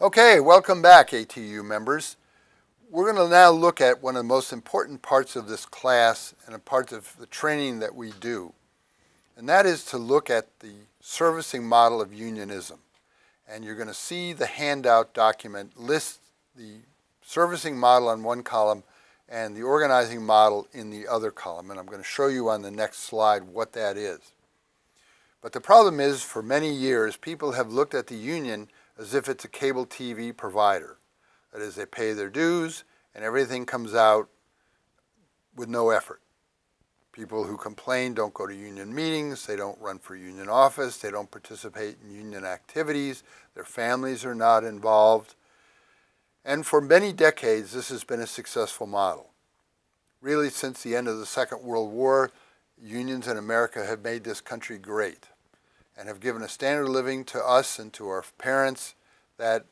Okay, welcome back, ATU members. We're going to now look at one of the most important parts of this class and a part of the training that we do, and that is to look at the servicing model of unionism. And you're going to see the handout document lists the servicing model on one column and the organizing model in the other column, and I'm going to show you on the next slide what that is. But the problem is, for many years, people have looked at the union as if it's a cable TV provider. That is, they pay their dues and everything comes out with no effort. People who complain don't go to union meetings, they don't run for union office, they don't participate in union activities, their families are not involved. And for many decades, this has been a successful model. Really, since the end of the Second World War, unions in America have made this country great and have given a standard of living to us and to our parents that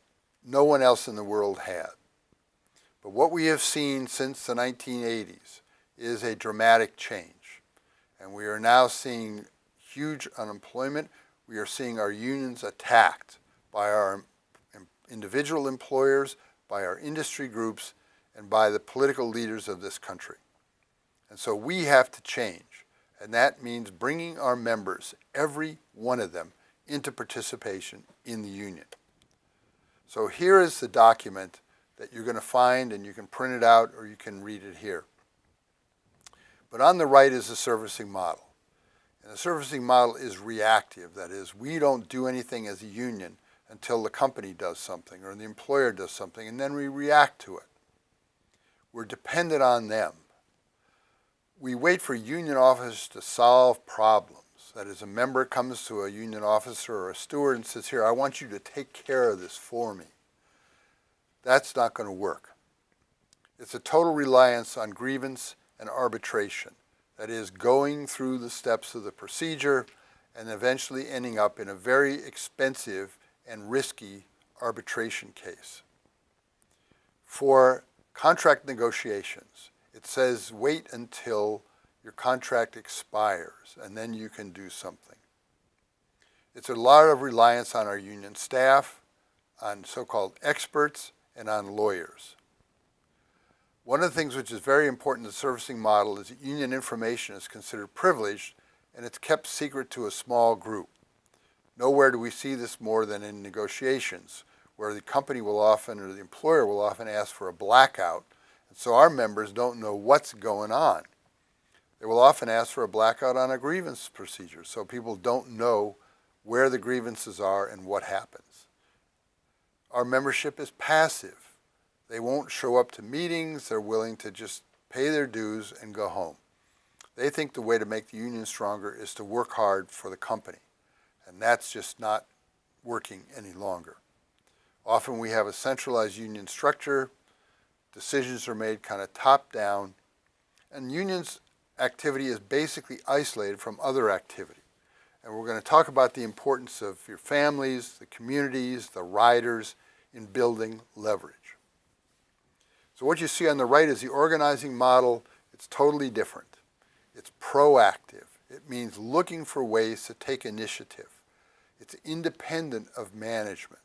no one else in the world had. But what we have seen since the 1980s is a dramatic change. And we are now seeing huge unemployment. We are seeing our unions attacked by our individual employers, by our industry groups, and by the political leaders of this country. And so we have to change. And that means bringing our members, every one of them, into participation in the union. So here is the document that you're going to find, and you can print it out or you can read it here. But on the right is the servicing model. And the servicing model is reactive. That is, we don't do anything as a union until the company does something or the employer does something, and then we react to it. We're dependent on them. We wait for union officers to solve problems. That is, a member comes to a union officer or a steward and says, "Here, I want you to take care of this for me." That's not going to work. It's a total reliance on grievance and arbitration. That is, going through the steps of the procedure and eventually ending up in a very expensive and risky arbitration case. For contract negotiations, it says wait until your contract expires and then you can do something. It's a lot of reliance on our union staff, on so-called experts, and on lawyers. One of the things which is very important in the servicing model is that union information is considered privileged and it's kept secret to a small group. Nowhere do we see this more than in negotiations, where the company will often, or the employer will often ask for a blackout, and so our members don't know what's going on. They will often ask for a blackout on a grievance procedure, so people don't know where the grievances are and what happens. Our membership is passive. They won't show up to meetings. They're willing to just pay their dues and go home. They think the way to make the union stronger is to work hard for the company, and that's just not working any longer. Often we have a centralized union structure. Decisions are made kind of top-down, and unions' activity is basically isolated from other activity. And we're going to talk about the importance of your families, the communities, the riders in building leverage. So what you see on the right is the organizing model. It's totally different. It's proactive. It means looking for ways to take initiative. It's independent of management.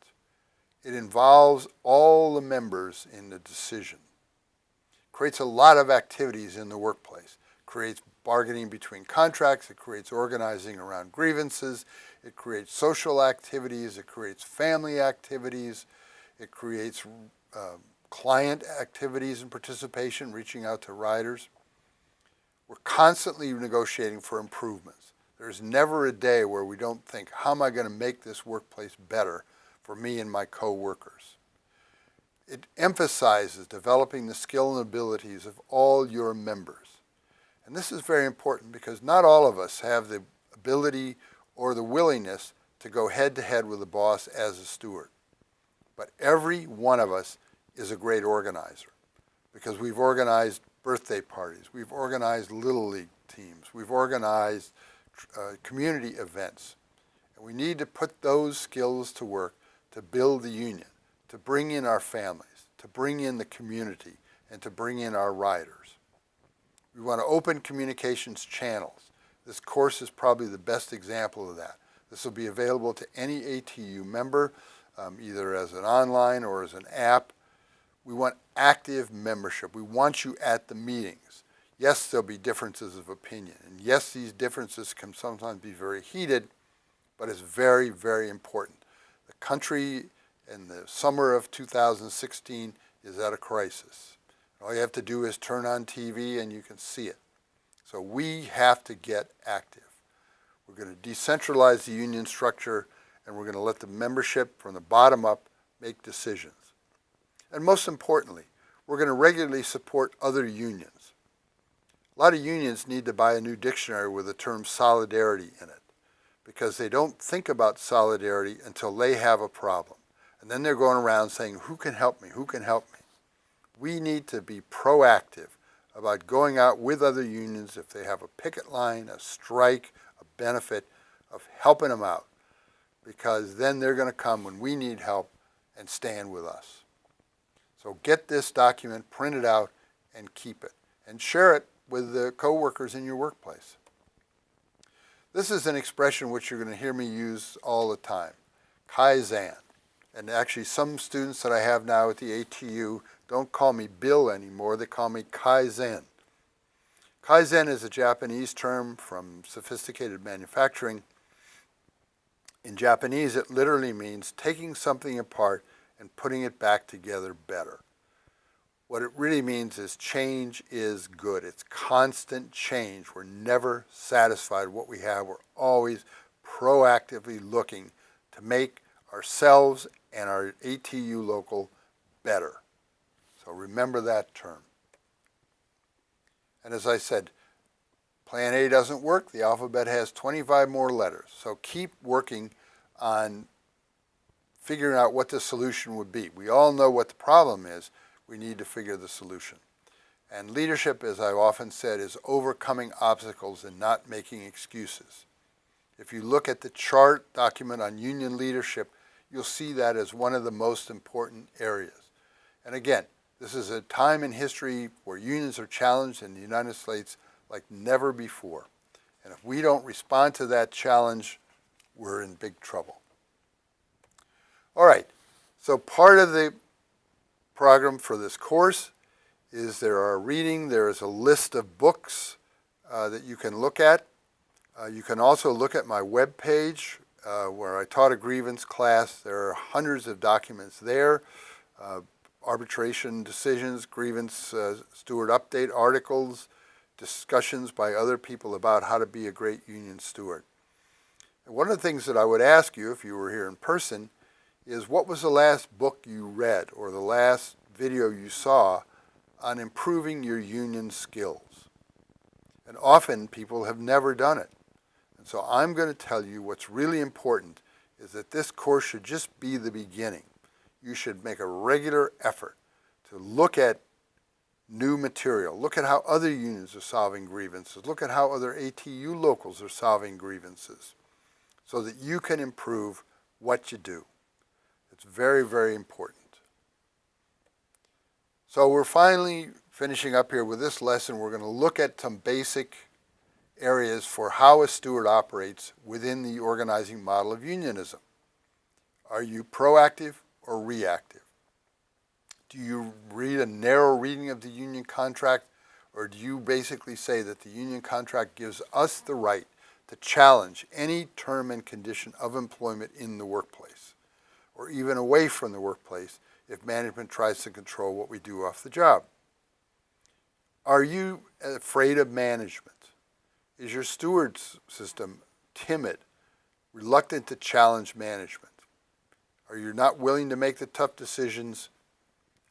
It involves all the members in the decision. It creates a lot of activities in the workplace. It creates bargaining between contracts. It creates organizing around grievances. It creates social activities. It creates family activities. It creates client activities and participation, reaching out to riders. We're constantly negotiating for improvements. There's never a day where we don't think, how am I going to make this workplace better for me and my co-workers? It emphasizes developing the skill and abilities of all your members. And this is very important because not all of us have the ability or the willingness to go head-to-head with the boss as a steward. But every one of us is a great organizer because we've organized birthday parties, we've organized Little League teams, we've organized community events. And we need to put those skills to work to build the union, to bring in our families, to bring in the community, and to bring in our riders. We want to open communications channels. This course is probably the best example of that. This will be available to any ATU member. either as an online or as an app. We want active membership. We want you at the meetings. Yes, there'll be differences of opinion. And yes, these differences can sometimes be very heated, but it's very, very important. The country in the summer of 2016 is at a crisis. All you have to do is turn on TV and you can see it. So we have to get active. We're going to decentralize the union structure, and we're going to let the membership from the bottom up make decisions. And most importantly, we're going to regularly support other unions. A lot of unions need to buy a new dictionary with the term solidarity in it, because they don't think about solidarity until they have a problem. And then they're going around saying, who can help me? Who can help me? We need to be proactive about going out with other unions if they have a picket line, a strike, a benefit, of helping them out, because then they're going to come when we need help and stand with us. So get this document, print it out, and keep it, and share it with the coworkers in your workplace. This is an expression which you're going to hear me use all the time, Kaizen. And actually some students that I have now at the ATU don't call me Bill anymore, they call me Kaizen. Kaizen is a Japanese term from sophisticated manufacturing. In Japanese, it literally means taking something apart and putting it back together better. What it really means is change is good. It's constant change. We're never satisfied with what we have. We're always proactively looking to make ourselves and our ATU local better. So remember that term. And as I said, Plan A doesn't work. The alphabet has 25 more letters. So keep working on figuring out what the solution would be. We all know what the problem is. We need to figure the solution. And leadership, as I've often said, is overcoming obstacles and not making excuses. If you look at the chart document on union leadership, you'll see that as one of the most important areas. And again, this is a time in history where unions are challenged in the United States like never before. And if we don't respond to that challenge, we're in big trouble. All right, so part of the program for this course is there is a list of books that you can look at. You can also look at my web page where I taught a grievance class. There are hundreds of documents there, arbitration decisions, grievance steward update articles, discussions by other people about how to be a great union steward. And one of the things that I would ask you if you were here in person is, what was the last book you read or the last video you saw on improving your union skills? And often people have never done it. And so I'm going to tell you what's really important is that this course should just be the beginning. You should make a regular effort to look at new material. Look at how other unions are solving grievances. Look at how other ATU locals are solving grievances so that you can improve what you do. It's very, very important. So we're finally finishing up here with this lesson. We're going to look at some basic areas for how a steward operates within the organizing model of unionism. Are you proactive or reactive? Do you read a narrow reading of the union contract, or do you basically say that the union contract gives us the right to challenge any term and condition of employment in the workplace, or even away from the workplace if management tries to control what we do off the job? Are you afraid of management? Is your steward system timid, reluctant to challenge management? Are you not willing to make the tough decisions,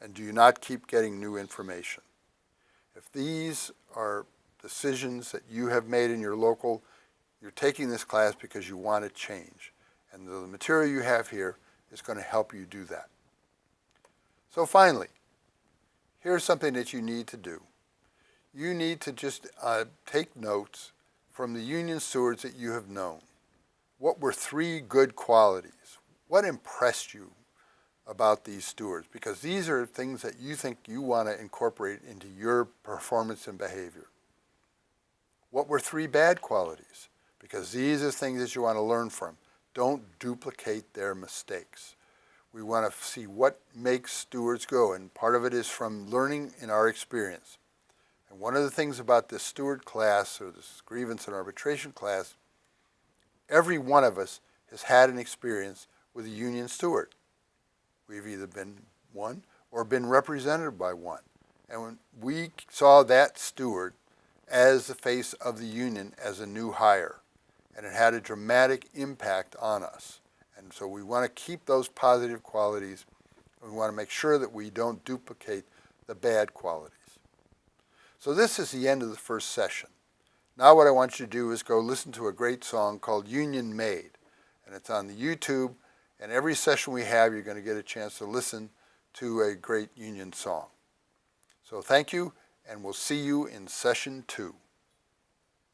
and do you not keep getting new information? If these are decisions that you have made in your local, you're taking this class because you want to change. And the material you have here is going to help you do that. So finally, here's something that you need to do. You need to just take notes from the union stewards that you have known. What were 3 good qualities? What impressed you about these stewards? Because these are things that you think you want to incorporate into your performance and behavior. What were 3 bad qualities? Because these are things that you want to learn from. Don't duplicate their mistakes. We want to see what makes stewards go, and part of it is from learning in our experience. And one of the things about this steward class, or this grievance and arbitration class, every one of us has had an experience with a union steward. We've either been one or been represented by one. And when we saw that steward as the face of the union as a new hire, and it had a dramatic impact on us. And so we want to keep those positive qualities. We want to make sure that we don't duplicate the bad qualities. So this is the end of the first session. Now what I want you to do is go listen to a great song called Union Made. And it's on the YouTube, and every session we have, you're going to get a chance to listen to a great union song. So thank you, and we'll see you in session 2.